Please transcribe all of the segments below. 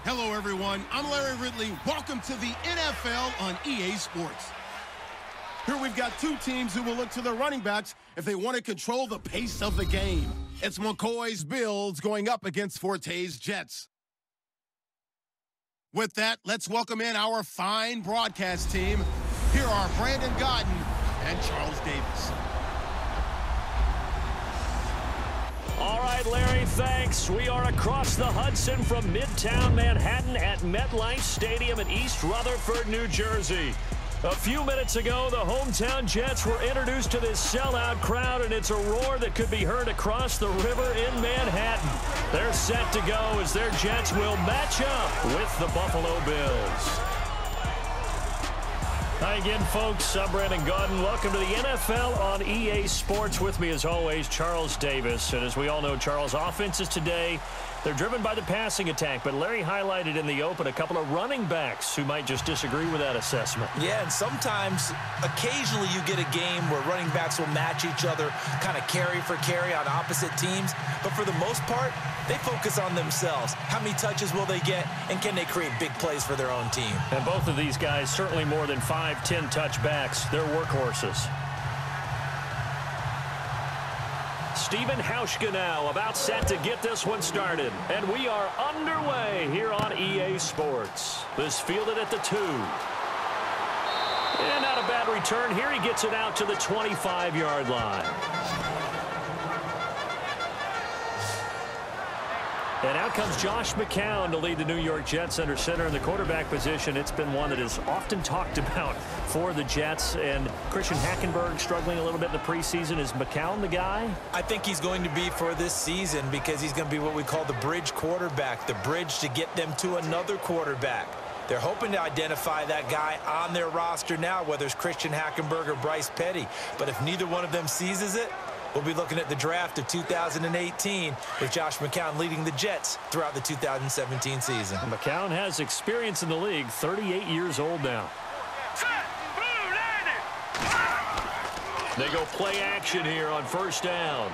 Hello, everyone. I'm Larry Ridley. Welcome to the NFL on EA Sports. Here we've got two teams who will look to their running backs if they want to control the pace of the game. It's McCoy's Bills going up against Forte's Jets. With that, let's welcome in our fine broadcast team. Here are Brandon Godden and Charles Davis. All right, Larry, thanks. We are across the Hudson from Midtown Manhattan at MetLife Stadium in East Rutherford, New Jersey. A few minutes ago, the hometown Jets were introduced to this sellout crowd, and it's a roar that could be heard across the river in Manhattan. They're set to go as their Jets will match up with the Buffalo Bills. Hi again, folks. I'm Brandon Godden. Welcome to the NFL on EA Sports. With me, as always, Charles Davis. And as we all know, Charles, offenses today, they're driven by the passing attack. But Larry highlighted in the open a couple of running backs who might just disagree with that assessment. Yeah, and sometimes, occasionally you get a game where running backs will match each other, kind of carry for carry on opposite teams. But for the most part, they focus on themselves. How many touches will they get, and can they create big plays for their own team? And both of these guys, certainly more than 5-10 touchbacks. They're workhorses. Steven Hauschka now about set to get this one started. And we are underway here on EA Sports. This fielded at the 2. And not a bad return here. He gets it out to the 25-yard line. And out comes Josh McCown to lead the New York Jets under center in the quarterback position. It's been one that is often talked about for the Jets. And Christian Hackenberg struggling a little bit in the preseason. Is McCown the guy? I think he's going to be for this season because he's going to be what we call the bridge quarterback, the bridge to get them to another quarterback. They're hoping to identify that guy on their roster now, whether it's Christian Hackenberg or Bryce Petty. But if neither one of them seizes it, we'll be looking at the draft of 2018 with Josh McCown leading the Jets throughout the 2017 season. McCown has experience in the league, 38 years old now. They go play action here on first down.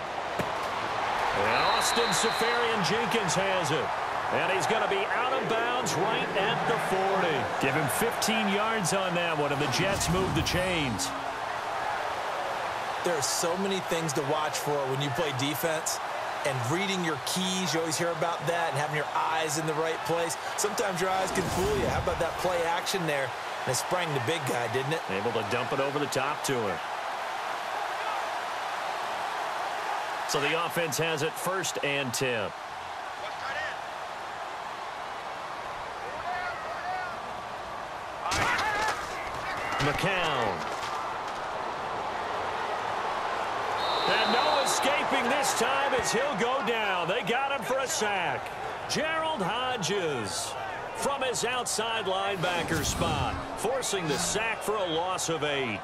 And Austin Seferian-Jenkins has it. And he's going to be out of bounds right at the 40. Give him 15 yards on that one, and the Jets move the chains. There are so many things to watch for when you play defense, and reading your keys, you always hear about that, and having your eyes in the right place. Sometimes your eyes can fool you. How about that play action there? And it sprang the big guy, didn't it? Able to dump it over the top to him. So the offense has it 1st and 10. McCown. And no escaping this time as he'll go down. They got him for a sack. Gerald Hodges from his outside linebacker spot, forcing the sack for a loss of 8.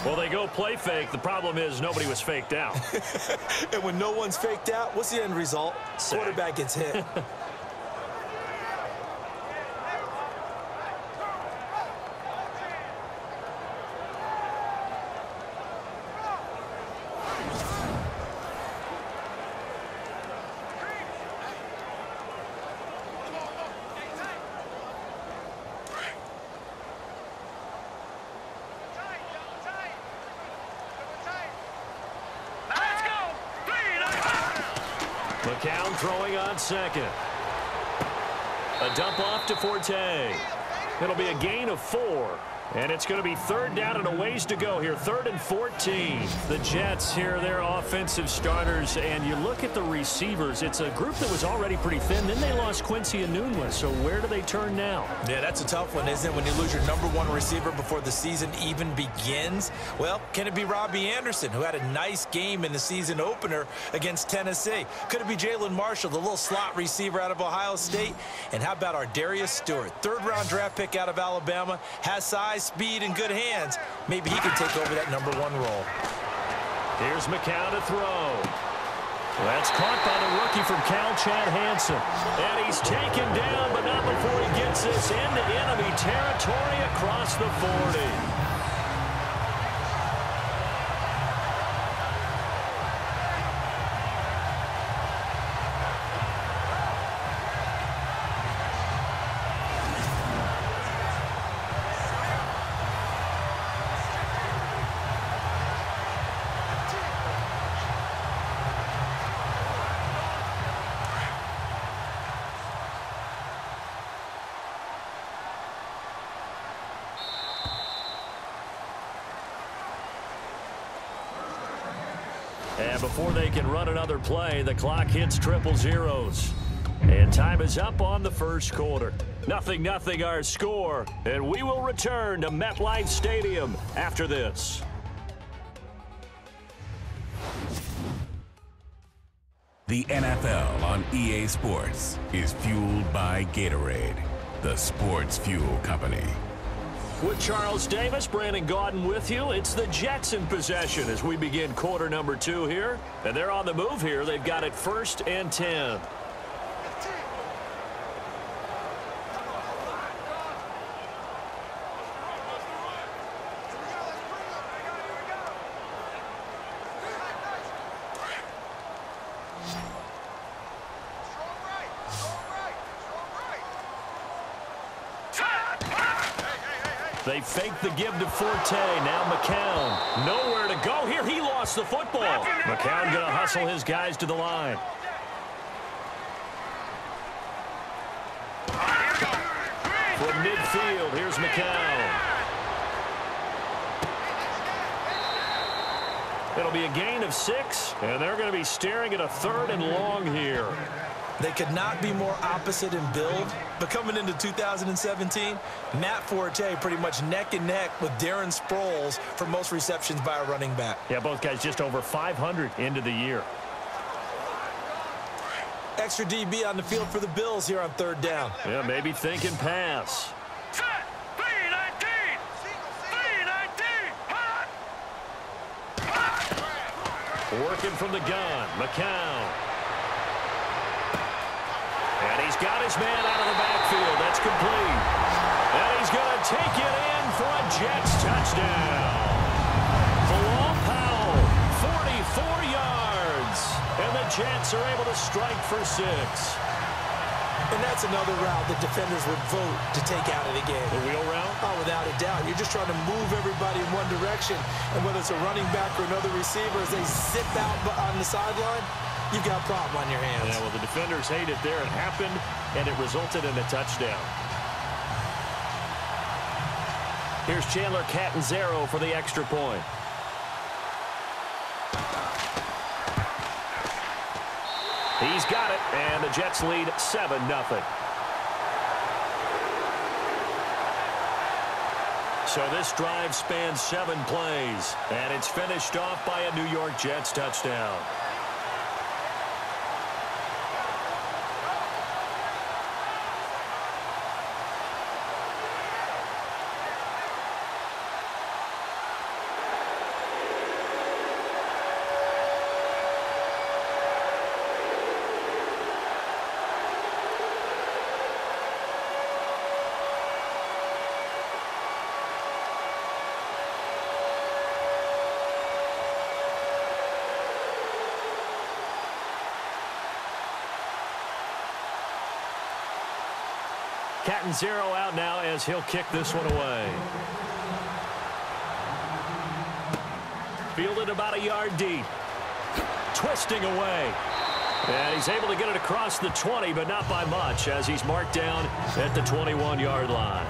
Well, they go play fake. The problem is nobody was faked out. And when no one's faked out, what's the end result? Sack. Quarterback gets hit. McCown throwing on second. A dump off to Forte. It'll be a gain of 4. And it's going to be 3rd down and a ways to go here. 3rd and 14. The Jets here, their offensive starters. And you look at the receivers. It's a group that was already pretty thin. Then they lost Quincy Enunwa. So where do they turn now? Yeah, that's a tough one, isn't it? When you lose your #1 receiver before the season even begins. Well, can it be Robbie Anderson, who had a nice game in the season opener against Tennessee? Could it be Jalen Marshall, the little slot receiver out of Ohio State? And how about our Darius Stewart, 3rd-round draft pick out of Alabama, has size, speed, and good hands. Maybe he can take over that #1 role. Here's McCown to throw. That's caught by the rookie from Cal, Chad Hansen. And he's taken down, but not before he gets this into enemy territory across the 40. And before they can run another play, the clock hits triple zeros. And time is up on the first quarter. 0-0 our score, and we will return to MetLife Stadium after this. The NFL on EA Sports is fueled by Gatorade, the sports fuel company. With Charles Davis, Brandon Gaudin with you. It's the Jets in possession as we begin quarter number 2 here. And they're on the move here. They've got it 1st and 10. They fake the give to Forte. Now McCown. Nowhere to go here. He lost the football. McCown going to hustle his guys to the line. From midfield, here's McCown. It'll be a gain of 6, and they're going to be staring at a 3rd and long here. They could not be more opposite in build, but coming into 2017, Matt Forte pretty much neck and neck with Darren Sproles for most receptions by a running back. Yeah, both guys just over 500 into the year. Extra DB on the field for the Bills here on 3rd down. Yeah, maybe thinking pass. Working from the gun, McCown. And he's got his man out of the backfield. That's complete. And he's going to take it in for a Jets touchdown. Bilal Powell, 44 yards. And the Jets are able to strike for 6. And that's another route that defenders would vote to take out of the game. The wheel route? Oh, without a doubt. You're just trying to move everybody in one direction. And whether it's a running back or another receiver, as they zip out on the sideline, you've got a problem on your hands. Yeah, well, the defenders hate it there. It happened, and it resulted in a touchdown. Here's Chandler Catanzaro for the extra point. He's got it, and the Jets lead 7-0. So this drive spans 7 plays, and it's finished off by a New York Jets touchdown. Catanzaro out now as he'll kick this one away. Fielded about a yard deep. Twisting away. And he's able to get it across the 20, but not by much, as he's marked down at the 21-yard line.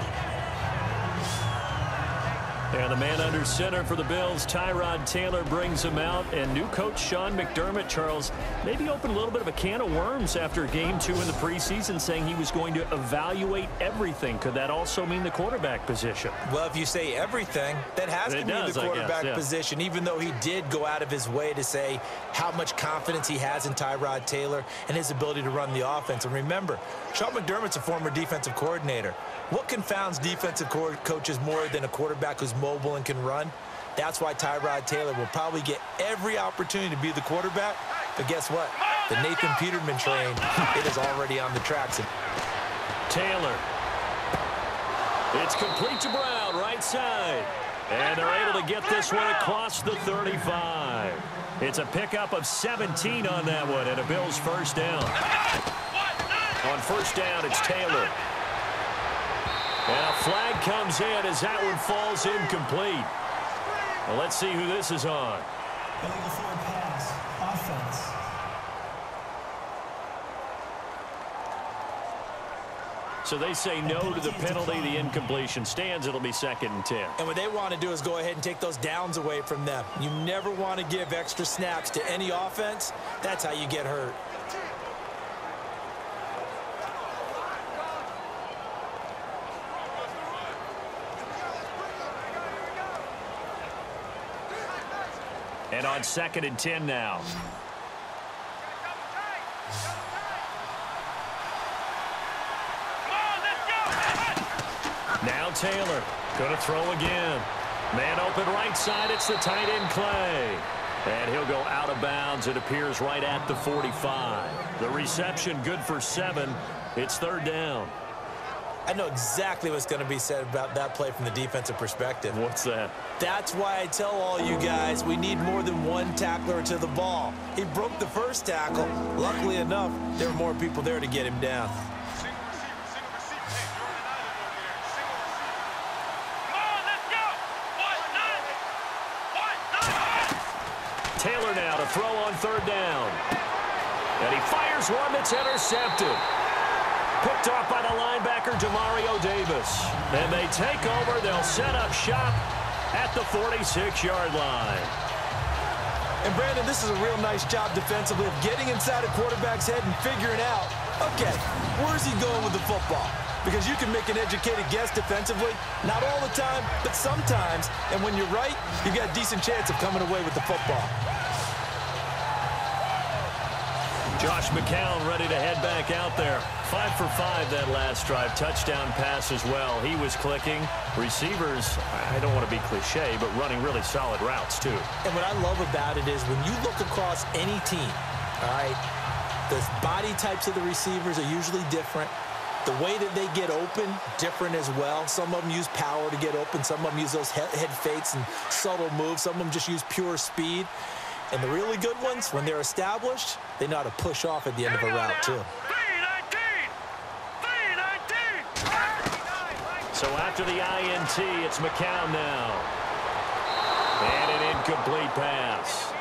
And the man under center for the Bills, Tyrod Taylor, brings him out. And new coach Sean McDermott, Charles, maybe opened a little bit of a can of worms after game 2 in the preseason, saying he was going to evaluate everything. Could that also mean the quarterback position? Well, if you say everything, that has to mean the quarterback position, even though he did go out of his way to say how much confidence he has in Tyrod Taylor and his ability to run the offense. And remember, Sean McDermott's a former defensive coordinator. What confounds defensive coaches more than a quarterback who's mobile and can run? That's why Tyrod Taylor will probably get every opportunity to be the quarterback. But guess what? The Nathan Peterman train, it is already on the tracks. Taylor. It's complete to Brown, right side. And they're able to get this one across the 35. It's a pickup of 17 on that one, and a Bills first down. On first down, it's Taylor. And a flag comes in as that one falls incomplete. Well, let's see who this is on. Illegal forward pass, offense. So they say no to the penalty. The incompletion stands. It'll be 2nd and 10. And what they want to do is go ahead and take those downs away from them. You never want to give extra snaps to any offense. That's how you get hurt. And on 2nd and 10 now. Now Taylor going to throw again. Man open right side. It's the tight end Clay. And he'll go out of bounds. It appears right at the 45. The reception good for 7. It's 3rd down. I know exactly what's going to be said about that play from the defensive perspective. What's that? That's why I tell all you guys we need more than one tackler to the ball. He broke the first tackle. Luckily enough, there were more people there to get him down. Taylor now to throw on 3rd down. And he fires one that's intercepted. Picked off by the linebacker, Demario Davis. And they take over. They'll set up shop at the 46-yard line. And, Brandon, this is a real nice job defensively of getting inside a quarterback's head and figuring out, okay, where's he going with the football? Because you can make an educated guess defensively. Not all the time, but sometimes. And when you're right, you've got a decent chance of coming away with the football. Josh McCown ready to head back out there. 5 for 5 that last drive. Touchdown pass as well. He was clicking. Receivers, I don't want to be cliche, but running really solid routes too. And what I love about it is when you look across any team, all right, the body types of the receivers are usually different. The way that they get open, different as well. Some of them use power to get open. Some of them use those head fakes and subtle moves. Some of them just use pure speed. And the really good ones, when they're established, they know how to push off at the end of a route, too. So after the INT, it's McCown now. And an incomplete pass.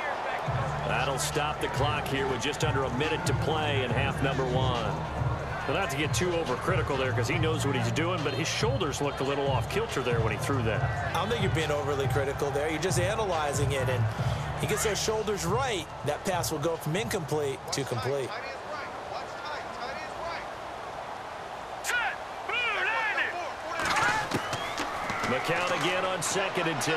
That'll stop the clock here with just under a minute to play in half number 1. Well, not to get too overcritical there because he knows what he's doing, but his shoulders looked a little off kilter there when he threw that. I don't think you're being overly critical there. You're just analyzing it, and he gets those shoulders right. That pass will go from incomplete to complete. McCown again on 2nd and 10.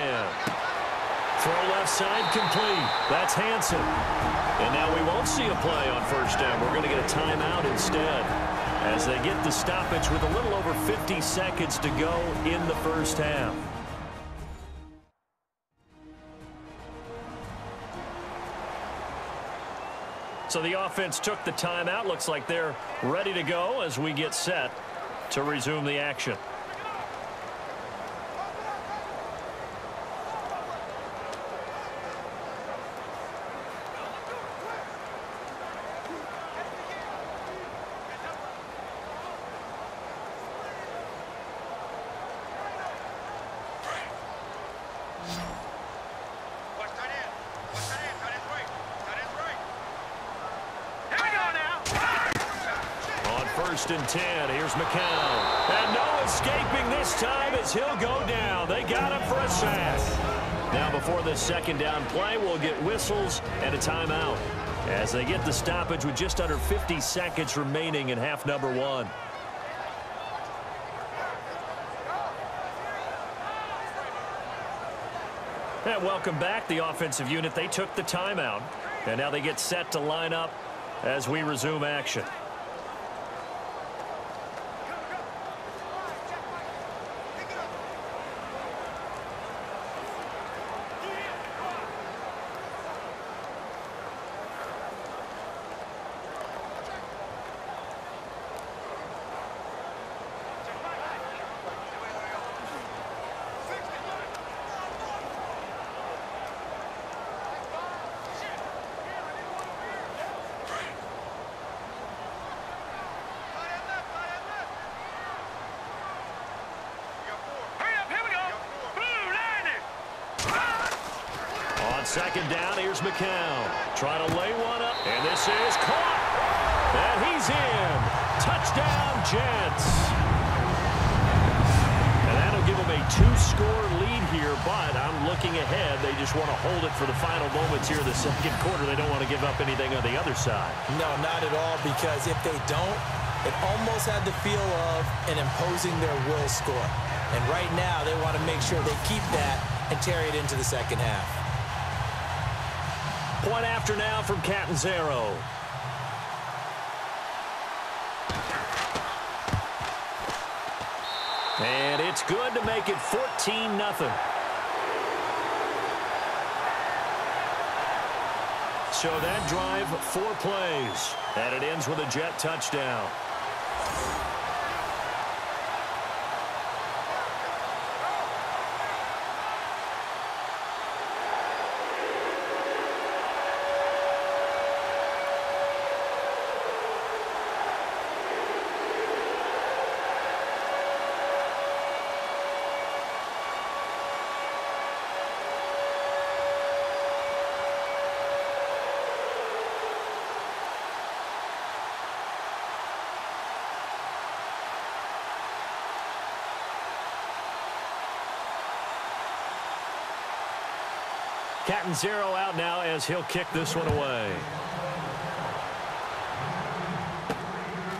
Throw left side complete. That's Hansen. And now we won't see a play on 1st down. We're going to get a timeout instead as they get the stoppage with a little over 50 seconds to go in the 1st half. So the offense took the timeout. Looks like they're ready to go as we get set to resume the action. First and 10. Here's McCown. And no escaping this time as he'll go down. They got him for a sack. Now before this 2nd down play, we'll get whistles and a timeout as they get the stoppage with just under 50 seconds remaining in half number 1. And welcome back, the offensive unit. They took the timeout, and now they get set to line up as we resume action. On 2nd down, here's McCown. Trying to lay one up, and this is caught. And he's in. Touchdown, Jets. two-score lead here, but I'm looking ahead. They just want to hold it for the final moments here in the second quarter. They don't want to give up anything on the other side. No, not at all, because if they don't, it almost had the feel of an imposing their will score. And right now, they want to make sure they keep that and carry it into the second half. Point after now from Catanzaro. And it's good to make it 14-0. So that drive, 4 plays. And it ends with a Jet touchdown. Catanzaro out now as he'll kick this one away.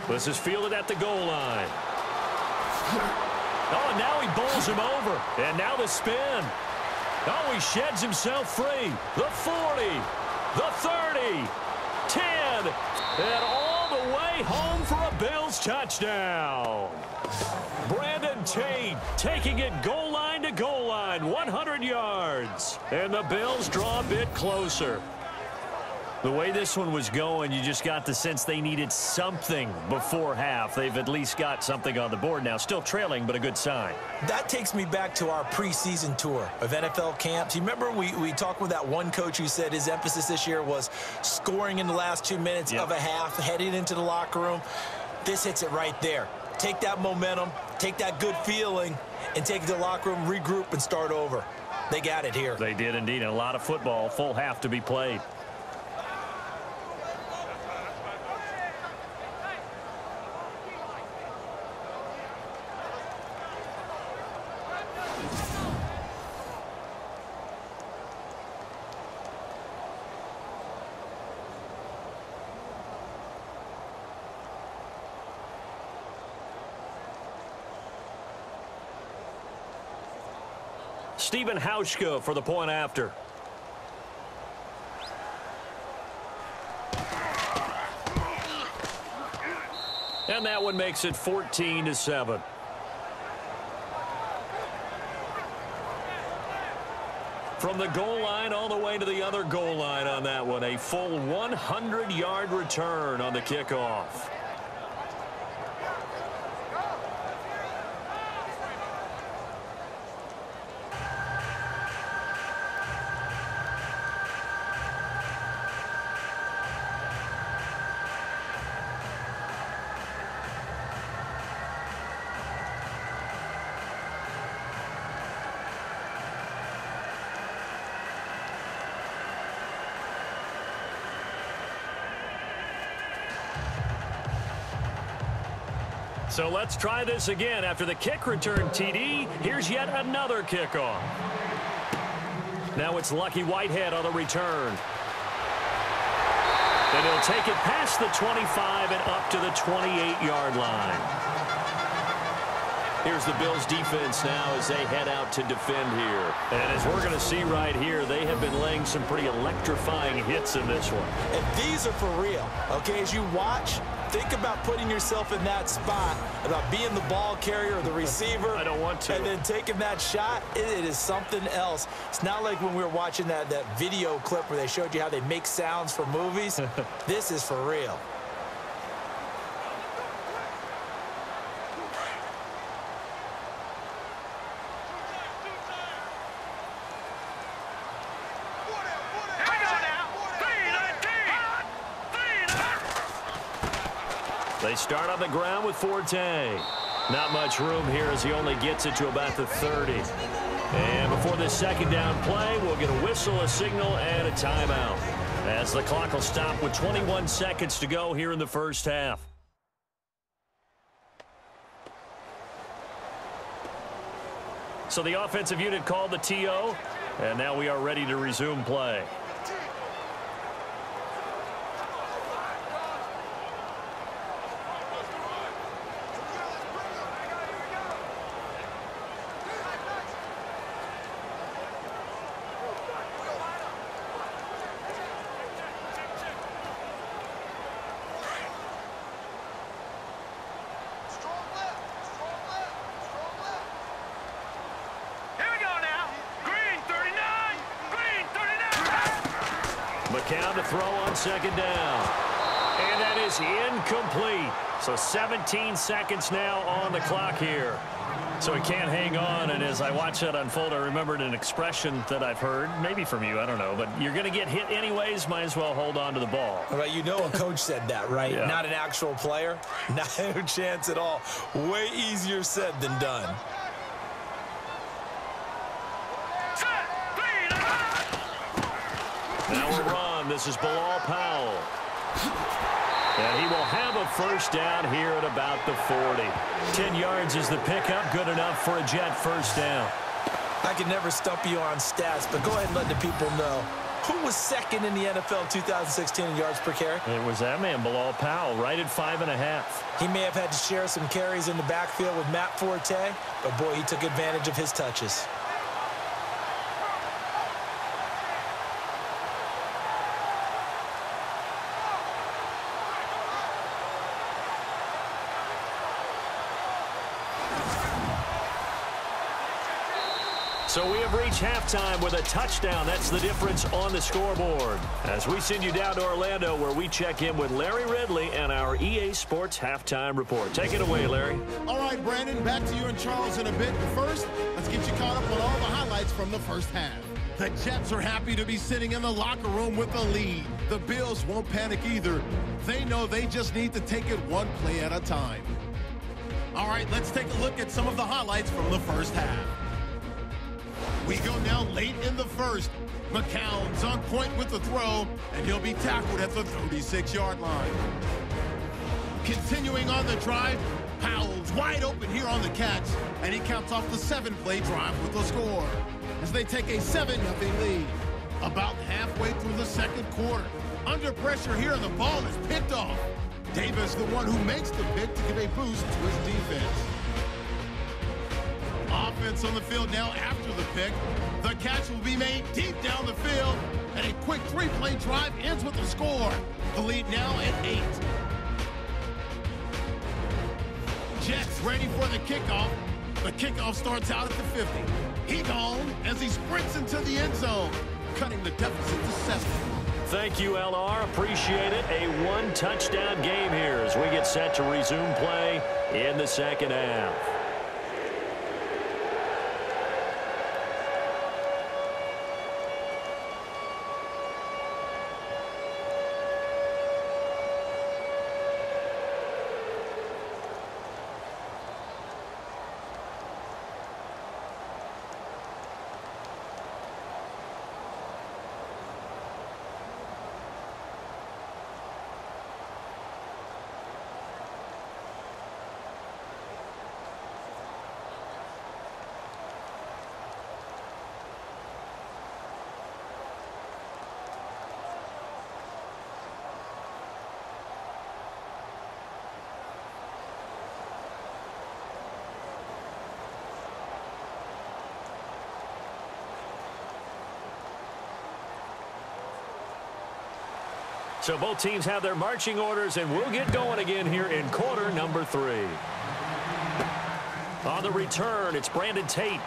This is fielded at the goal line. Oh, and now he bowls him over. And now the spin. Oh, he sheds himself free. The 40, the 30, 10, and all the way home for a Bills touchdown. Brandon Tate taking it goal line to goal line, 100 yards. And the Bills draw a bit closer. The way this one was going, you just got the sense they needed something before half. They've at least got something on the board now. Still trailing, but a good sign. That takes me back to our preseason tour of NFL camps. You remember we talked with that one coach who said his emphasis this year was scoring in the last 2 minutes of a half, heading into the locker room. This hits it right there. Take that momentum, take that good feeling, and take it to the locker room, regroup, and start over. They got it here. They did indeed. And a lot of football, full half to be played. Stephen Hauschka for the point after. And that one makes it 14-7. From the goal line all the way to the other goal line on that one. A full 100-yard return on the kickoff. So let's try this again. After the kick return TD, here's yet another kickoff. Now it's Lucky Whitehead on the return. And he'll take it past the 25 and up to the 28-yard line. Here's the Bills defense now as they head out to defend here. And as we're going to see right here, they have been laying some pretty electrifying hits in this one. And these are for real, okay? As you watch, think about putting yourself in that spot, about being the ball carrier or the receiver. I don't want to. And then taking that shot, it is something else. It's not like when we were watching that video clip where they showed you how they make sounds for movies. This is for real. They start on the ground with Forte. Not much room here as he only gets it to about the 30. And before this second down play, we'll get a whistle, a signal, and a timeout. As the clock will stop with 21 seconds to go here in the first half. So the offensive unit called the TO, and now we are ready to resume play. McCown to throw on second down. And that is incomplete. So 17 seconds now on the clock here. So he can't hang on, and as I watch that unfold, I remembered an expression that I've heard, maybe from you, I don't know, but you're going to get hit anyways, might as well hold on to the ball. Right, you know a coach said that, right? Yeah. Not an actual player. No chance at all. Way easier said than done. Now we'll run. This is Bilal Powell. And he will have a first down here at about the 40. 10 yards is the pickup. Good enough for a Jet first down. I can never stump you on stats, but go ahead and let the people know. Who was second in the NFL 2016 in yards per carry? It was that man, Bilal Powell, right at 5.5. He may have had to share some carries in the backfield with Matt Forte, but boy, he took advantage of his touches. So we have reached halftime with a touchdown. That's the difference on the scoreboard. As we send you down to Orlando, where we check in with Larry Ridley and our EA Sports Halftime Report. Take it away, Larry. All right, Brandon, back to you and Charles in a bit. But first, let's get you caught up on all the highlights from the first half. The Jets are happy to be sitting in the locker room with the lead. The Bills won't panic either. They know they just need to take it one play at a time. All right, let's take a look at some of the highlights from the first half. We go now late in the first. McCown's on point with the throw, and he'll be tackled at the 36-yard line. Continuing on the drive, Powell's wide open here on the catch, and he counts off the 7-play drive with the score as they take a 7-0 lead. About halfway through the second quarter, under pressure here, the ball is picked off. Davis, the one who makes the pick to give a boost to his defense. Offense on the field now after the pick. The catch will be made deep down the field, and a quick 3-play drive ends with a score. The lead now at 8. Jets ready for the kickoff. The kickoff starts out at the 50. He gone as he sprints into the end zone, cutting the deficit to 7. Thank you, LR. Appreciate it. A one-touchdown game here as we get set to resume play in the second half. So both teams have their marching orders, and we'll get going again here in quarter number 3. On the return, it's Brandon Tate.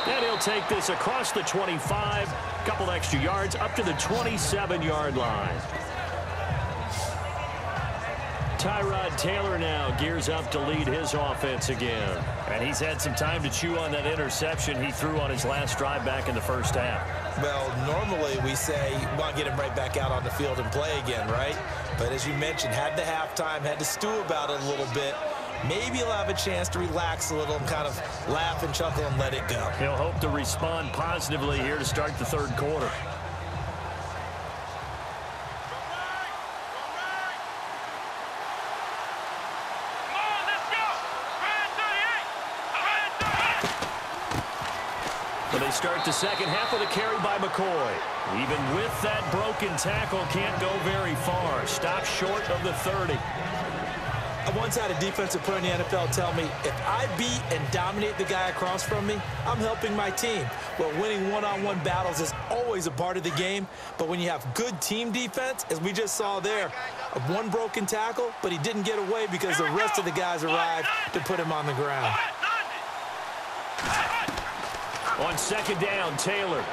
And he'll take this across the 25, couple extra yards up to the 27-yard line. Tyrod Taylor now gears up to lead his offense again. And he's had some time to chew on that interception he threw on his last drive back in the first half. Well, normally we say, well, get him right back out on the field and play again, right? But as you mentioned, had the halftime, had to stew about it a little bit. Maybe he'll have a chance to relax a little and kind of laugh and chuckle and let it go. He'll hope to respond positively here to start the third quarter. But they start the second half with a carry by McCoy. Even with that broken tackle, can't go very far. Stop short of the 30. I once had a defensive player in the NFL tell me, if I beat and dominate the guy across from me, I'm helping my team. Well, winning one-on-one battles is always a part of the game, but when you have good team defense, as we just saw there, one broken tackle, but he didn't get away because the rest of the guys arrived to put him on the ground. On second down, Taylor.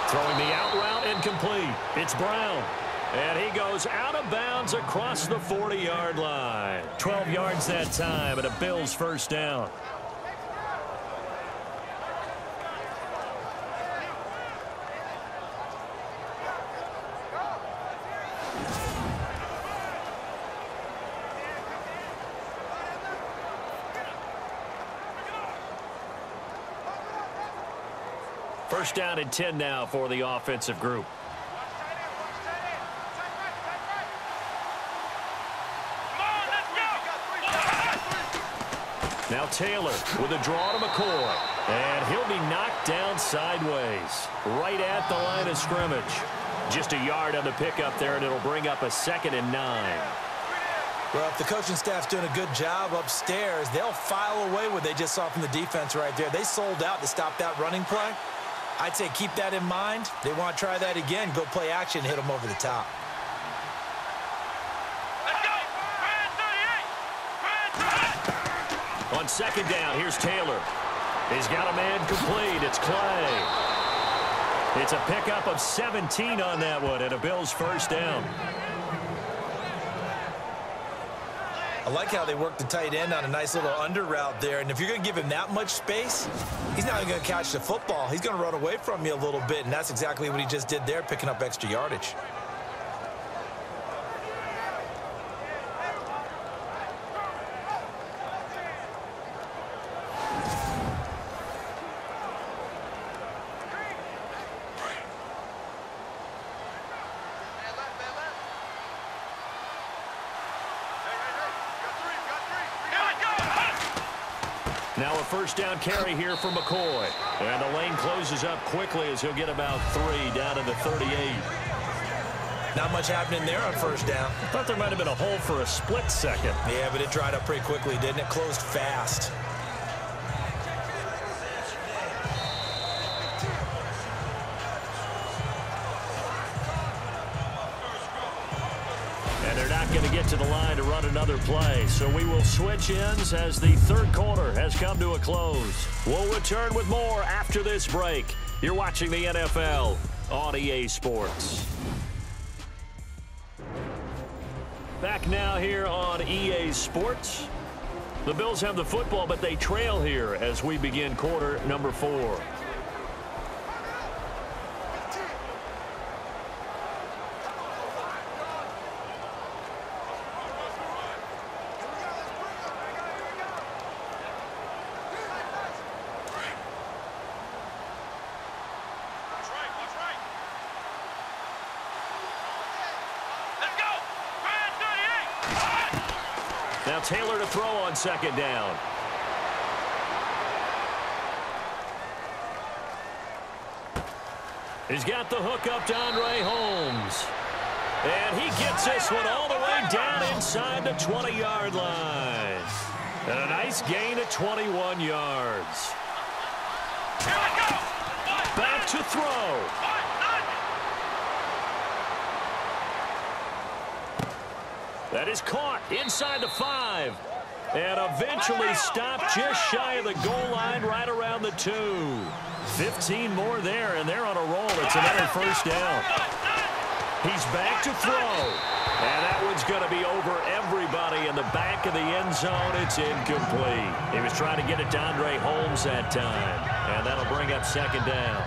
Throwing the out route incomplete. It's Brown. And he goes out of bounds across the 40-yard line. 12 yards that time, and a Bills first down. First down and 10 now for the offensive group. Now Taylor with a draw to McCoy. And he'll be knocked down sideways, right at the line of scrimmage. Just a yard on the pickup there, and it'll bring up a 2nd and 9. Well, if the coaching staff's doing a good job upstairs, they'll file away what they just saw from the defense right there. They sold out to stop that running play. I'd say keep that in mind. They want to try that again, go play action, hit them over the top. On second down, here's Taylor. He's got a man complete. It's Clay. It's a pickup of 17 on that one, and a Bills first down. I like how they work the tight end on a nice little under route there. And if you're going to give him that much space, he's not even going to catch the football. He's going to run away from you a little bit, and that's exactly what he just did there, picking up extra yardage. Now a first down carry here for McCoy. And the lane closes up quickly as he'll get about 3 down to the 38. Not much happening there on first down. I thought there might have been a hole for a split second. Yeah, but it dried up pretty quickly, didn't it? Closed fast. Going to get to the line to run another play. So we will switch ends as the third quarter has come to a close. We'll return with more after this break. You're watching the NFL on EA Sports. Back now here on EA Sports. The Bills have the football, but they trail here as we begin quarter number 4. Now Taylor to throw on second down. He's got the hook up to Andre Holmes. And he gets this one all the way down inside the 20-yard line. And a nice gain of 21 yards. Back to throw. That is caught inside the 5. And eventually stopped just shy of the goal line right around the 2. 15 more there, and they're on a roll. It's another first down. He's back to throw. And that one's going to be over everybody in the back of the end zone. It's incomplete. He was trying to get it to Andre Holmes that time. And that'll bring up second down.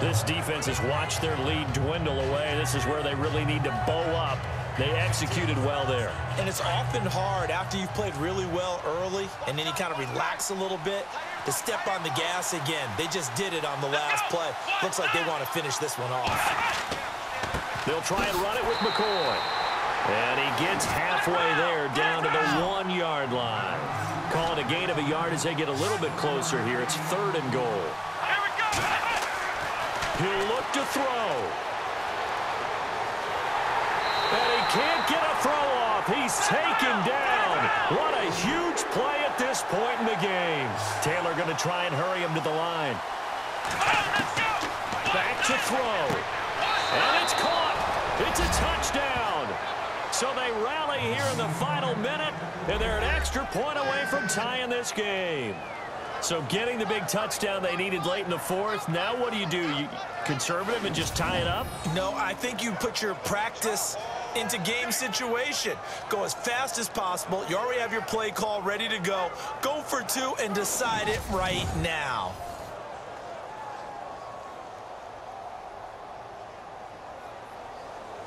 This defense has watched their lead dwindle away. This is where they really need to bow up. They executed well there. And it's often hard after you've played really well early and then you kind of relax a little bit to step on the gas again. They just did it on the last play. Looks like they want to finish this one off. They'll try and run it with McCoy. And he gets halfway there down to the 1-yard line. Call it a gain of a yard as they get a little bit closer here. It's 3rd and goal. Here we go. He'll look to throw. And he can't get a throw off. He's taken down. What a huge play at this point in the game. Taylor going to try and hurry him to the line. Back to throw. And it's caught. It's a touchdown. So they rally here in the final minute, and they're an extra point away from tying this game. So getting the big touchdown they needed late in the 4th. Now what do? You conservative and just tie it up? No, I think you put your practice into game situation. Go as fast as possible. You already have your play call ready to go. Go for 2 and decide it right now.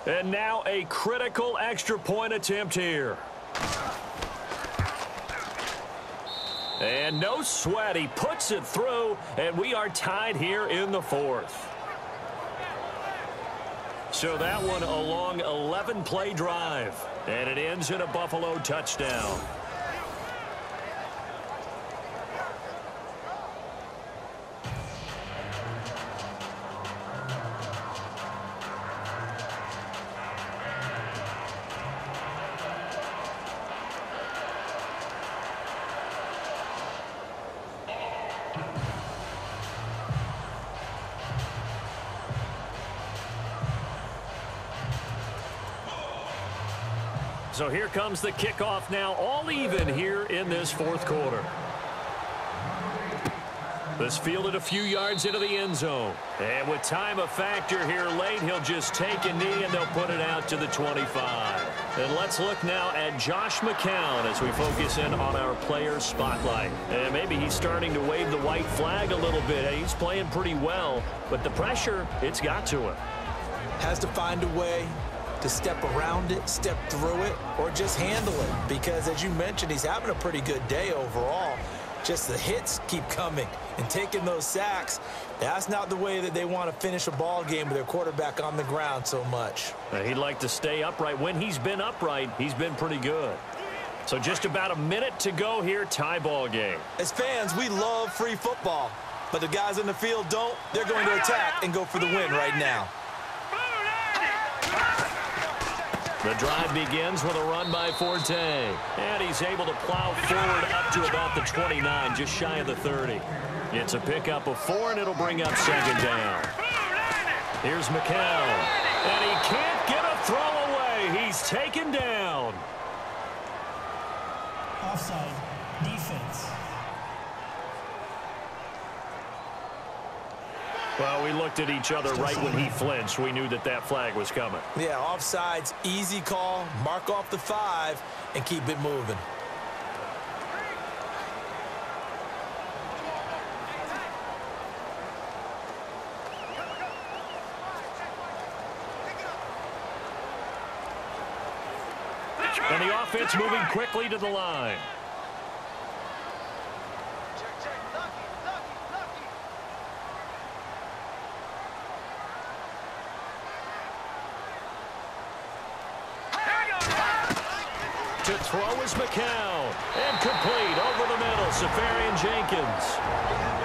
And now a critical extra point attempt here. And no sweat. He puts it through, and we are tied here in the 4th. So that one a long 11-play drive, and it ends in a Buffalo touchdown. So here comes the kickoff now, all even here in this 4th quarter. This fielded a few yards into the end zone. And with time a factor here late, he'll just take a knee and they'll put it out to the 25. And let's look now at Josh McCown as we focus in on our player spotlight. And maybe he's starting to wave the white flag a little bit. He's playing pretty well, but the pressure, it's got to him. Has to find a way to step around it, step through it, or just handle it. Because as you mentioned, he's having a pretty good day overall. Just the hits keep coming and taking those sacks. That's not the way that they want to finish a ball game with their quarterback on the ground so much. He'd like to stay upright. When he's been upright, he's been pretty good. So just about a minute to go here, tie ball game. As fans, we love free football, but the guys in the field don't. They're going to attack and go for the win right now. The drive begins with a run by Forte. And he's able to plow forward up to about the 29, just shy of the 30. It's a pickup of 4, and it'll bring up 2nd down. Here's McCown. And he can't get a throw away. He's taken down. Offside. Defense. Well, we looked at each other right when he flinched. We knew that that flag was coming. Yeah, offsides, easy call. Mark off the 5 and keep it moving. And the offense moving quickly to the line. To throw is McCown. And complete over the middle, Safarian Jenkins.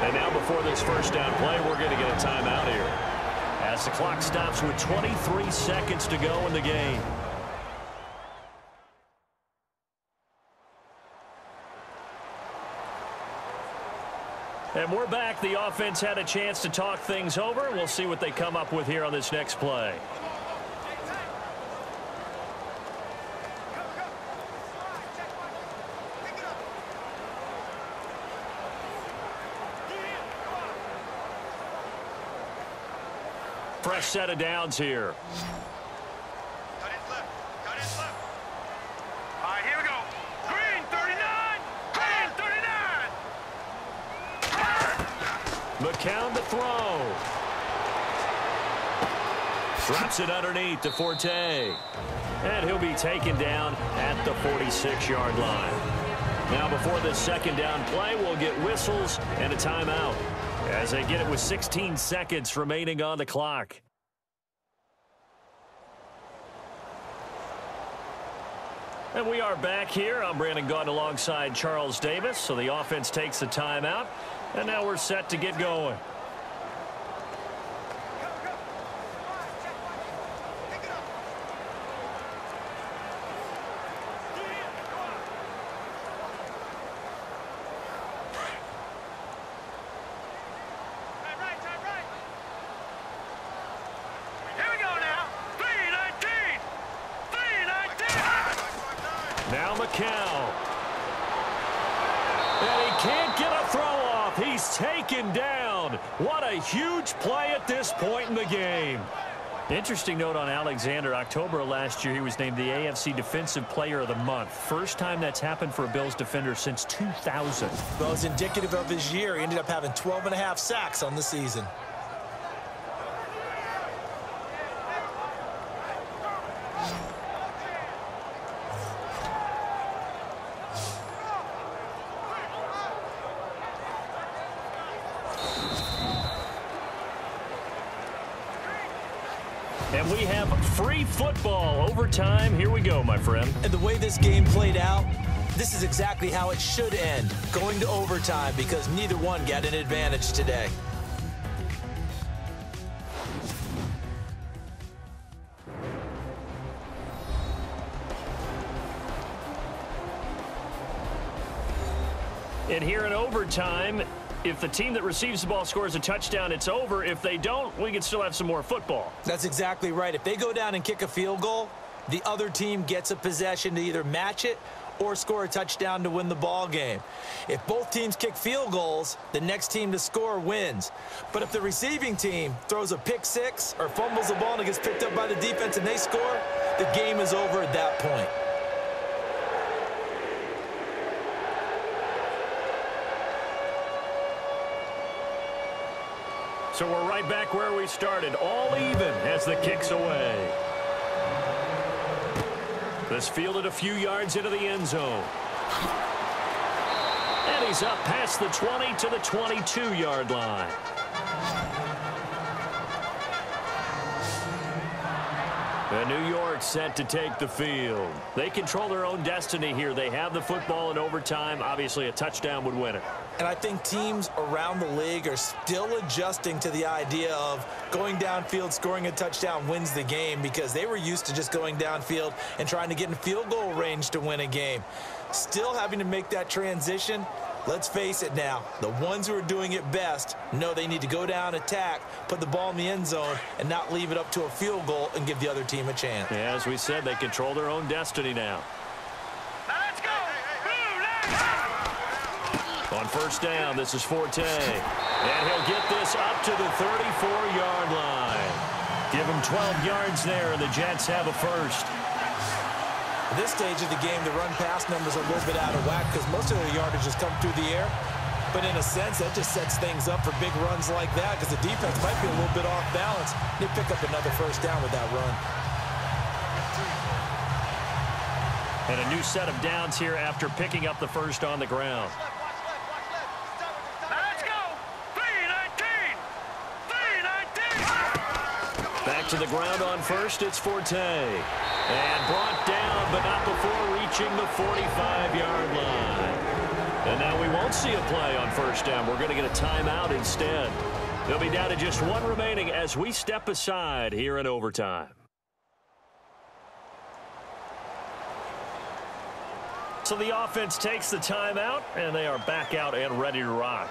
And now before this first down play, we're going to get a timeout here. As the clock stops with 23 seconds to go in the game. And we're back. The offense had a chance to talk things over. We'll see what they come up with here on this next play. Fresh set of downs here. Cut it left. Cut it left. All right, here we go. Green 39. Green 39. McCown to throw. Drops it underneath to Forte. And he'll be taken down at the 46-yard line. Now before this second down play, we'll get whistles and a timeout as they get it with 16 seconds remaining on the clock. And we are back here. I'm Brandon Gaudin alongside Charles Davis. So the offense takes the timeout, and now we're set to get going. Now McCown. And he can't get a throw off. He's taken down. What a huge play at this point in the game. Interesting note on Alexander. October of last year, he was named the AFC Defensive Player of the Month. First time that's happened for a Bills defender since 2000. Well, it's indicative of his year. He ended up having 12.5 sacks on the season. And we have free football overtime. Here we go, my friend. And the way this game played out, this is exactly how it should end, going to overtime, because neither one got an advantage today. And here in overtime, if the team that receives the ball scores a touchdown, it's over. If they don't, we can still have some more football. That's exactly right. If they go down and kick a field goal, the other team gets a possession to either match it or score a touchdown to win the ball game. If both teams kick field goals, the next team to score wins. But if the receiving team throws a pick six or fumbles the ball and it gets picked up by the defense and they score, the game is over at that point. So we're right back where we started, all even as the kick's away. This fielded a few yards into the end zone. And he's up past the 20 to the 22-yard line. And New York set to take the field. They control their own destiny here. They have the football in overtime. Obviously, a touchdown would win it. And I think teams around the league are still adjusting to the idea of going downfield, scoring a touchdown wins the game, because they were used to just going downfield and trying to get in field goal range to win a game. Still having to make that transition. Let's face it now, the ones who are doing it best know they need to go down, attack, put the ball in the end zone, and not leave it up to a field goal and give the other team a chance. Yeah, as we said, they control their own destiny now. Let's go! On first down, this is Forte. And he'll get this up to the 34-yard line. Give him 12 yards there, and the Jets have a first. At this stage of the game, the run-pass numbers are a little bit out of whack because most of their yardage has come through the air. But in a sense, that just sets things up for big runs like that because the defense might be a little bit off balance. They pick up another first down with that run. And a new set of downs here after picking up the first on the ground. Let's go! 3-19! 3-19! Back to the ground on first, it's Forte. And brought down, but not before reaching the 45-yard line. And now we won't see a play on first down. We're going to get a timeout instead. They'll be down to just one remaining as we step aside here in overtime. So the offense takes the timeout, and they are back out and ready to rock.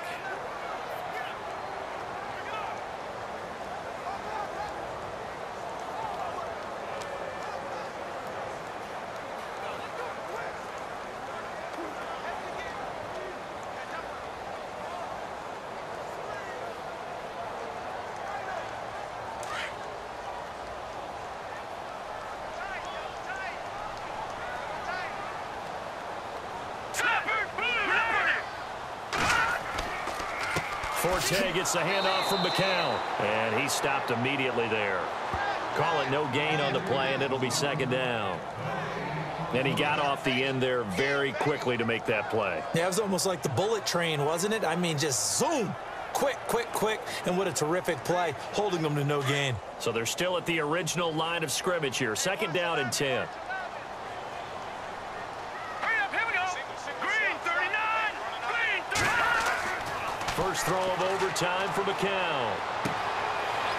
Forte gets the handoff from McCown, and he stopped immediately there. Call it no gain on the play, and it'll be second down. And he got off the end there very quickly to make that play. Yeah, it was almost like the bullet train, wasn't it? I mean, just zoom. Quick, quick, quick. And what a terrific play, holding them to no gain. So they're still at the original line of scrimmage here. Second down and 10. First throw of overtime for McCown.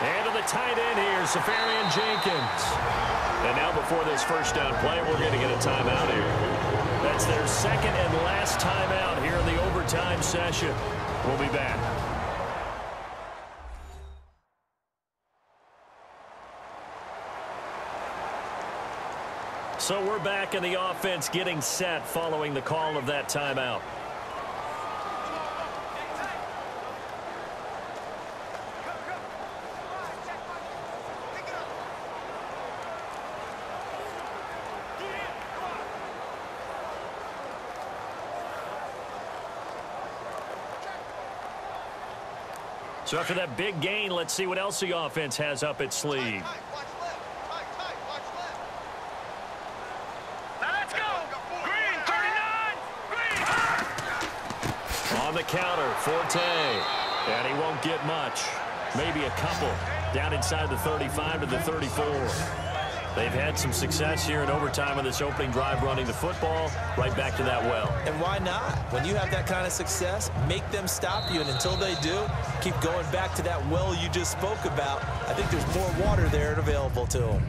And to the tight end here, Safarian Jenkins. And now before this first down play, we're going to get a timeout here. That's their second and last timeout here in the overtime session. We'll be back. So we're back in the offense getting set following the call of that timeout. So after that big gain, let's see what else the offense has up its sleeve. Let's go. Green, 39. Green. On the counter, Forte. And he won't get much. Maybe a couple. Down inside the 35 to the 34. They've had some success here in overtime on this opening drive running the football right back to that well. And why not? When you have that kind of success, make them stop you. And until they do, keep going back to that well you just spoke about. I think there's more water there available to them.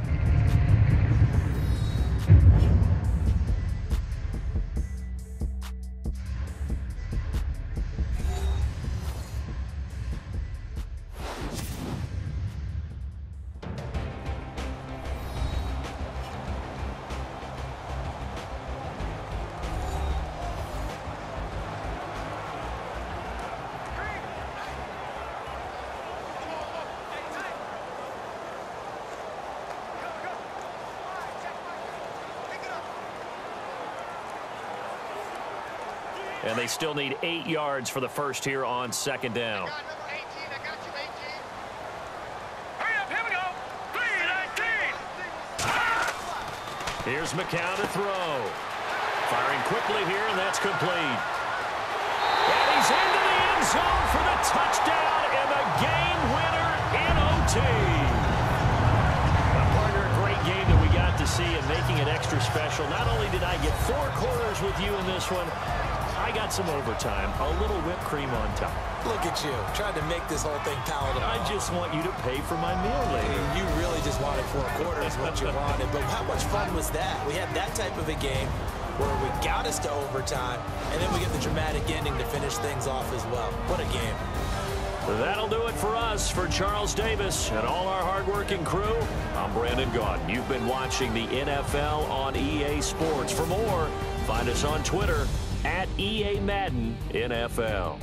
And they still need 8 yards for the first here on second down. I got number 18. I got you, 18. Hurry up. Here we go. 3, 19. Here's McCown to throw. Firing quickly here, and that's complete. And he's into the end zone for the touchdown and the game winner in OT. Partner, a great game that we got to see and making it extra special. Not only did I get 4 quarters with you in this one, I got some overtime, a little whipped cream on top. Look at you, trying to make this whole thing palatable. I just want you to pay for my meal later. You really just wanted 4 quarters, what you wanted. But how much fun was that? We had that type of a game where we got us to overtime, and then we get the dramatic ending to finish things off as well. What a game. That'll do it for us. For Charles Davis and all our hardworking crew, I'm Brandon Gaudin. You've been watching the NFL on EA Sports. For more, find us on Twitter @EA Madden NFL.